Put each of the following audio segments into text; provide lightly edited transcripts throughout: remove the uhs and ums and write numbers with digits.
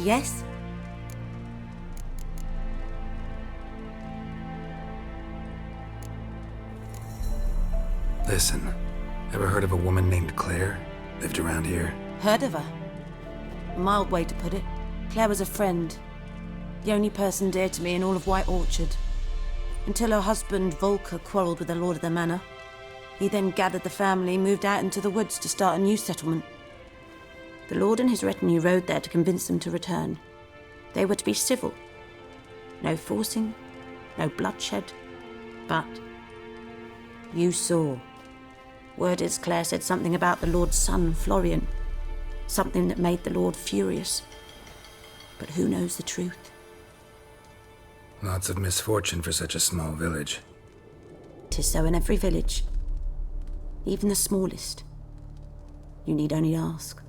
Yes? Listen, ever heard of a woman named Claire? Lived around here? Heard of her? A mild way to put it. Claire was a friend. The only person dear to me in all of White Orchard. Until her husband, Volker, quarrelled with the lord of the manor. He then gathered the family, moved out into the woods to start a new settlement. The lord and his retinue rode there to convince them to return. They were to be civil. No forcing, no bloodshed. But you saw. Word is Claire said something about the lord's son, Florian. Something that made the lord furious. But who knows the truth? Lots of misfortune for such a small village. 'Tis so in every village. Even the smallest. You need only ask.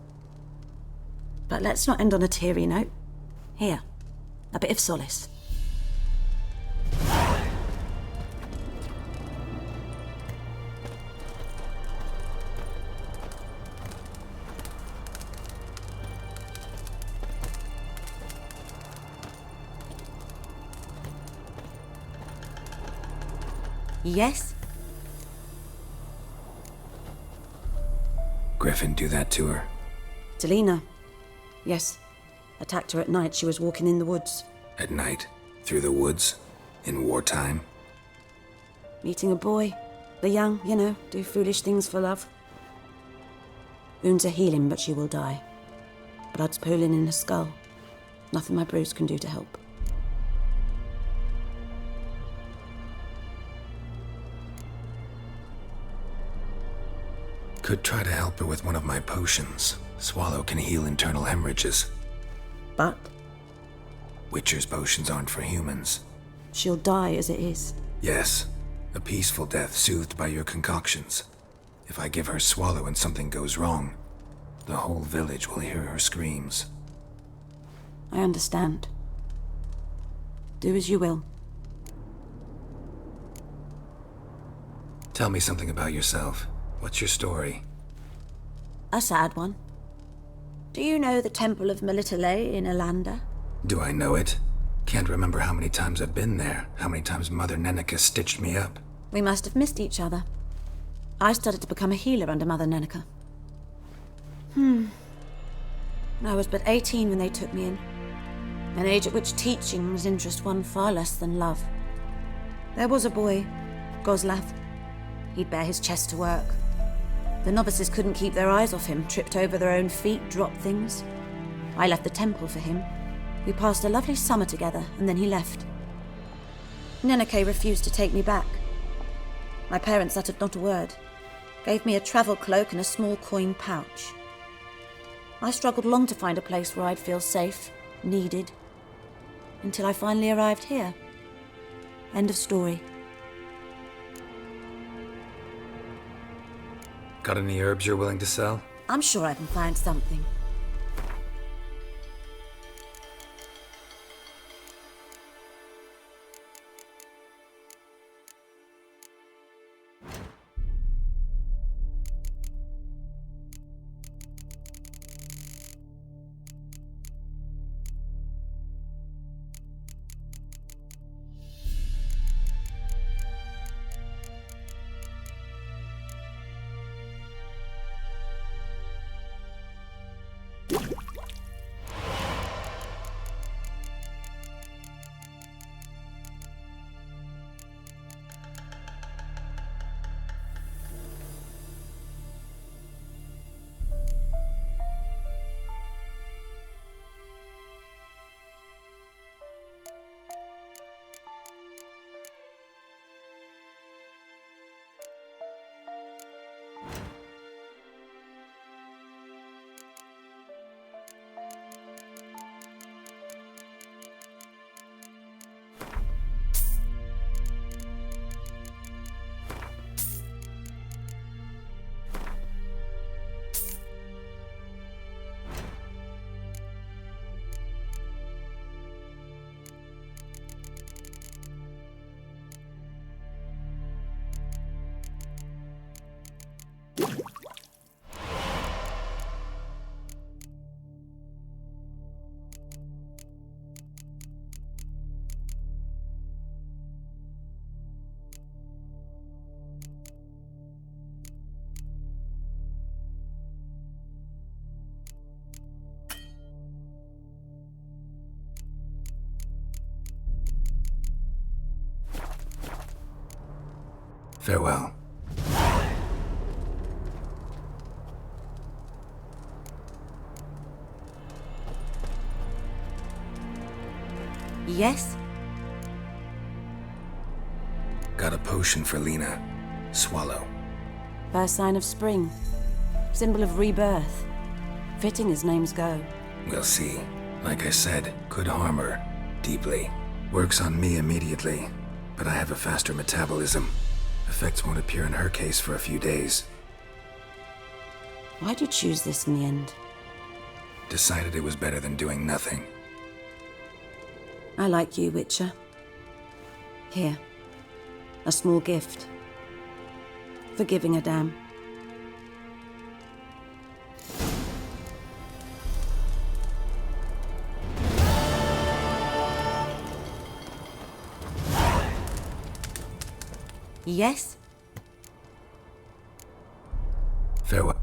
But let's not end on a teary note. Here, a bit of solace. Yes? Griffin do that to her? Delina. Yes. Attacked her at night. She was walking in the woods. At night? Through the woods? In wartime? Meeting a boy. The young, you know, do foolish things for love. Wounds are healing, but she will die. Blood's pooling in her skull. Nothing my bruise can do to help. Could try to help her with one of my potions. Swallow can heal internal hemorrhages. But Witcher's potions aren't for humans. she'll die as it is. Yes, a peaceful death soothed by your concoctions. If I give her Swallow and something goes wrong, the whole village will hear her screams. I understand. Do as you will. Tell me something about yourself. What's your story? A sad one. Do you know the Temple of Melitele in Alanda? Do I know it? Can't remember how many times I've been there, how many times Mother Neneka stitched me up. We must have missed each other. I started to become a healer under Mother Neneka. I was but 18 when they took me in. An age at which teaching was interest one far less than love. There was a boy, Goslav. He'd bare his chest to work. The novices couldn't keep their eyes off him, tripped over their own feet, dropped things. I left the temple for him. We passed a lovely summer together, and then he left. Neneke refused to take me back. My parents uttered not a word, gave me a travel cloak and a small coin pouch. I struggled long to find a place where I'd feel safe, needed, until I finally arrived here. End of story. Got any herbs you're willing to sell? I'm sure I can find something. Farewell. Yes? Got a potion for Lena. Swallow. First sign of spring. Symbol of rebirth. Fitting as names go. We'll see. Like I said, could harm her. Deeply. Works on me immediately, but I have a faster metabolism. Effects won't appear in her case for a few days. Why'd you choose this in the end? Decided it was better than doing nothing. I like you, Witcher. Here. A small gift. For giving a damn. Yes? Farewell.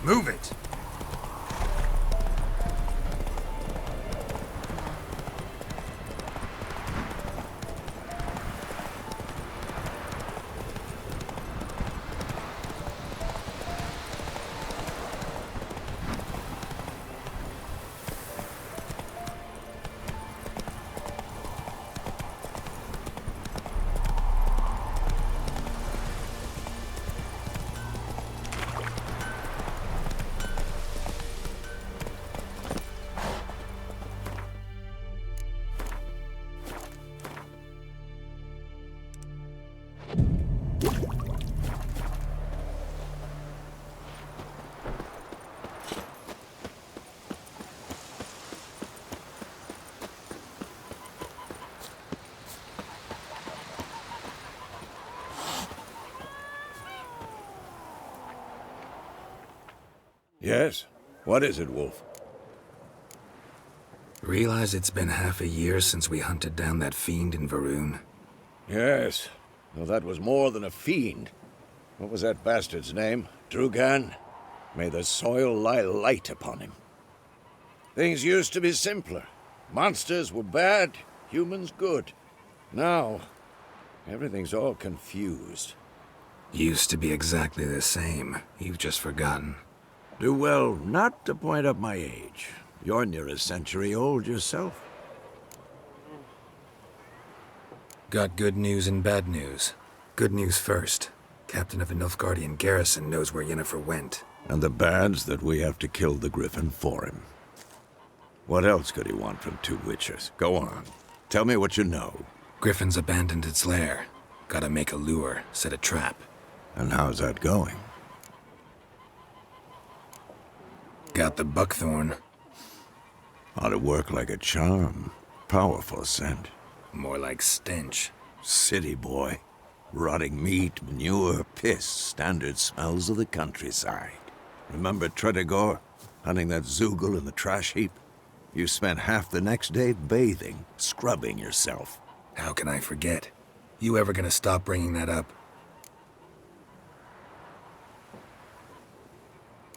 Move it! Yes? What is it, Wolf? Realize it's been half a year since we hunted down that fiend in Varun? Yes. Well, that was more than a fiend. What was that bastard's name? Drugan? May the soil lie light upon him. Things used to be simpler. Monsters were bad, humans good. Now, everything's all confused. Used to be exactly the same. You've just forgotten. Do well not to point up my age. You're near a century old yourself. Got good news and bad news. Good news first. Captain of the Nilfgaardian garrison knows where Yennefer went. And the bad's that we have to kill the Griffin for him. What else could he want from two witchers? Go on. Tell me what you know. Griffin's abandoned its lair. Gotta make a lure, set a trap. And how's that going? Got the buckthorn. Ought to work like a charm. Powerful scent. More like stench. City boy. Rotting meat, manure, piss. Standard smells of the countryside. Remember Tredegor? Hunting that Zoogle in the trash heap? You spent half the next day bathing, scrubbing yourself. How can I forget? You ever gonna stop bringing that up?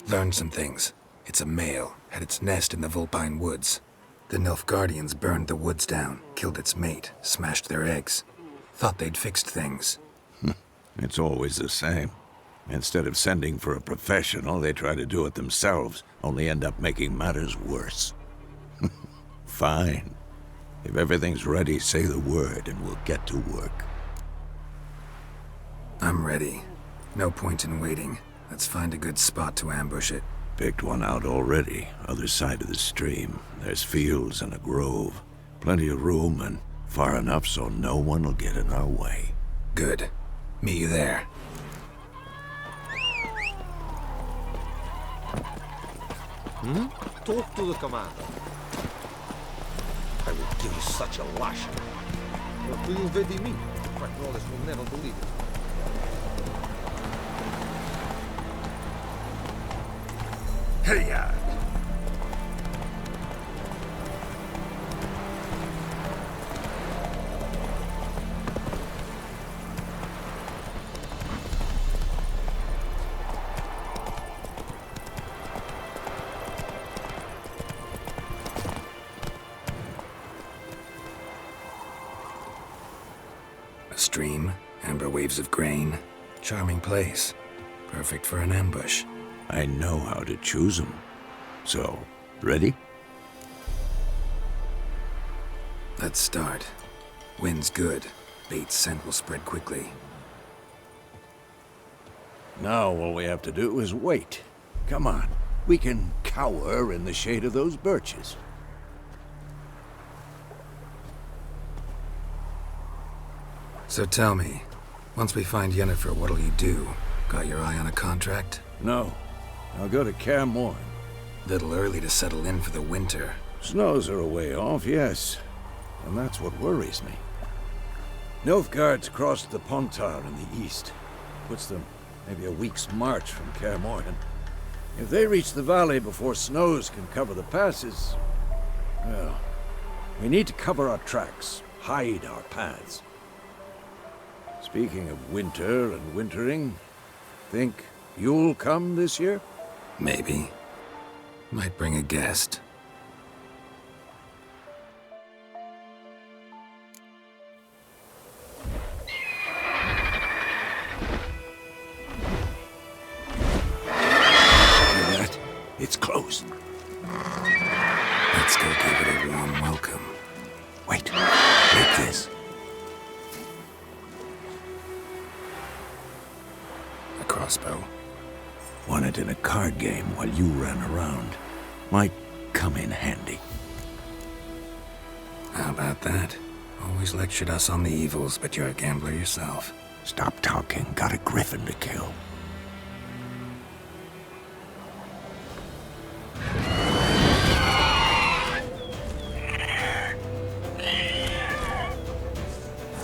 Learned some things. It's a male, had its nest in the Vulpine Woods. The Nilfgaardians burned the woods down, killed its mate, smashed their eggs. Thought they'd fixed things. It's always the same. Instead of sending for a professional, they try to do it themselves, only end up making matters worse. Fine. If everything's ready, say the word and we'll get to work. I'm ready. No point in waiting. Let's find a good spot to ambush it. Picked one out already, other side of the stream. There's fields and a grove. Plenty of room and far enough so no one will get in our way. Good. Meet you there. Talk to the commander. I will give you such a lashing. What do you really mean? Quite Wallace will never believe it. Hey-ya! A stream, amber waves of grain. Charming place. Perfect for an ambush. I know how to choose them. So, ready? Let's start. Wind's good. Bait's scent will spread quickly. Now all we have to do is wait. Come on. We can cower in the shade of those birches. So tell me, once we find Yennefer, what'll you do? Got your eye on a contract? No. I'll go to Kaer Morhen. Little early to settle in for the winter. Snows are a way off, yes. And that's what worries me. Nilfgaard's crossed the Pontar in the east. Puts them maybe a week's march from Kaer Morhen. If they reach the valley before snows can cover the passes, well, we need to cover our tracks, hide our paths. Speaking of winter and wintering, think you'll come this year? Maybe. Might bring a guest. Hear that? It's close. Let's go give it a warm welcome. Wait, take this. A crossbow. Won it in a card game while you ran around. Might come in handy. How about that? Always lectured us on the evils, but you're a gambler yourself. Stop talking. Got a griffin to kill.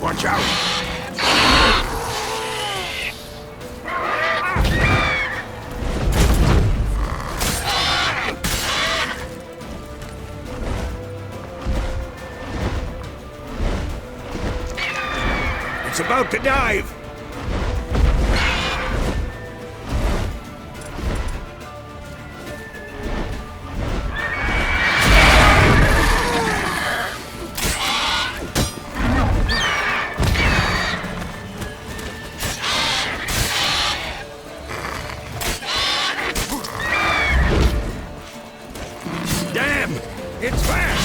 Watch out! It's about to dive! Damn! It's fast!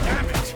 Damn it!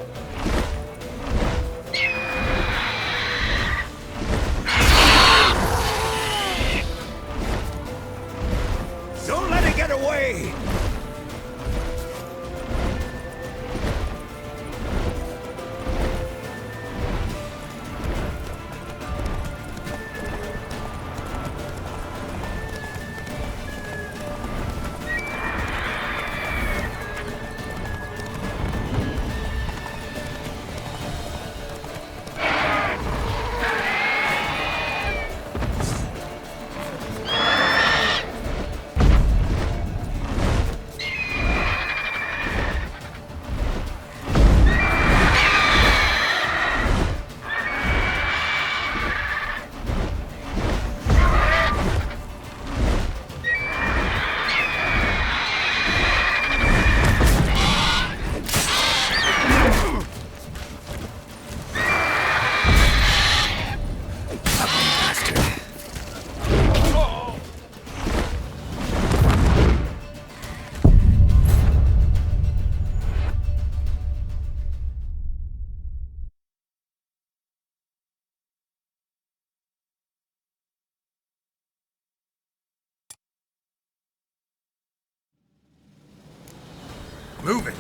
Move it!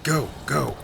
Go, go.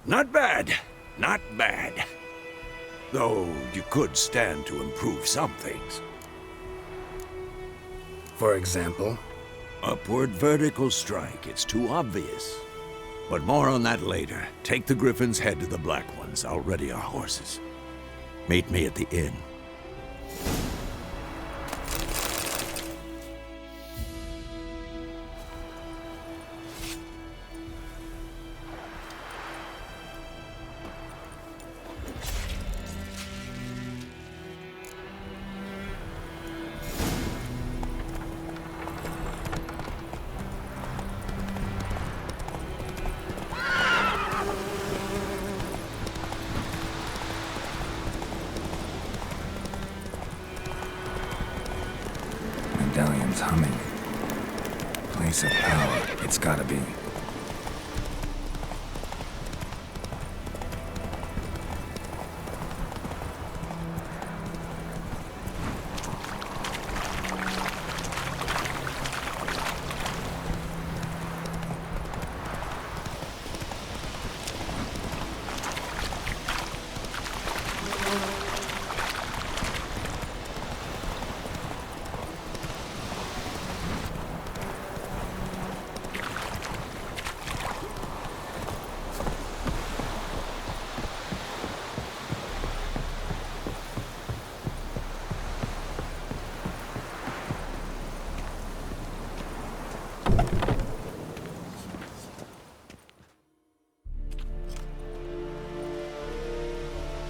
Not bad. Not bad. Though you could stand to improve some things. For example? Upward vertical strike. It's too obvious. But more on that later. Take the Griffin's head to the Black Ones. I'll ready our horses. Meet me at the inn. Medallion's humming. Place of power. It's gotta be.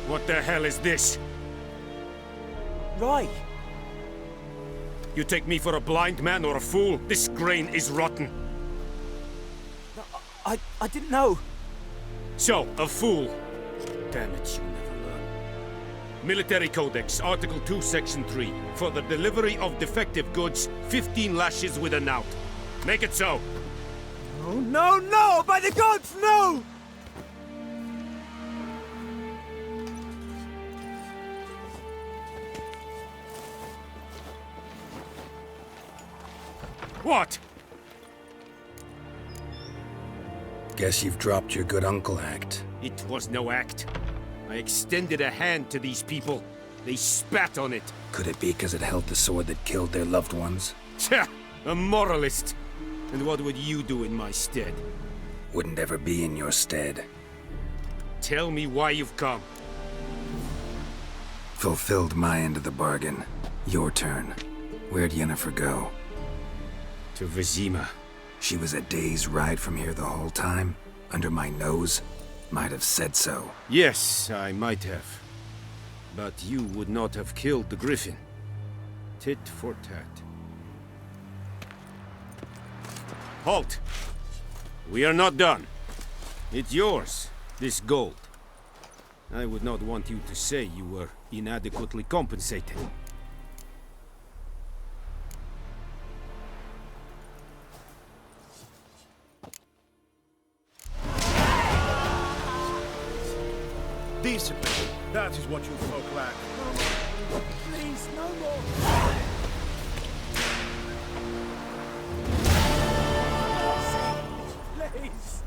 What the hell is this? Right. You take me for a blind man or a fool? This grain is rotten. No, I didn't know. So, a fool. Damn it, you never learn. Military Codex, Article 2, Section 3. For the delivery of defective goods, 15 lashes with a knout. Make it so. Oh, no, no! By the gods, no! What? Guess you've dropped your good uncle act. It was no act. I extended a hand to these people. They spat on it. Could it be because it held the sword that killed their loved ones? Tja, a moralist. And what would you do in my stead? Wouldn't ever be in your stead. Tell me why you've come. Fulfilled my end of the bargain. Your turn. Where'd Yennefer go? To Vizima. She was a day's ride from here the whole time? Under my nose? Might have said so. Yes, I might have. But you would not have killed the Griffin. Tit for tat. Halt! We are not done. It's yours, this gold. I would not want you to say you were inadequately compensated. Discipline. That is what you folk lack. Please, no more. Please.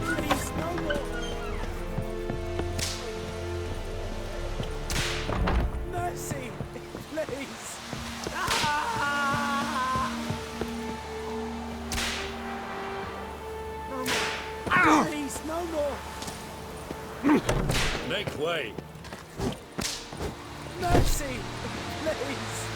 Please, no more. Mercy. Please. Please, no more! Make way! Mercy! Please!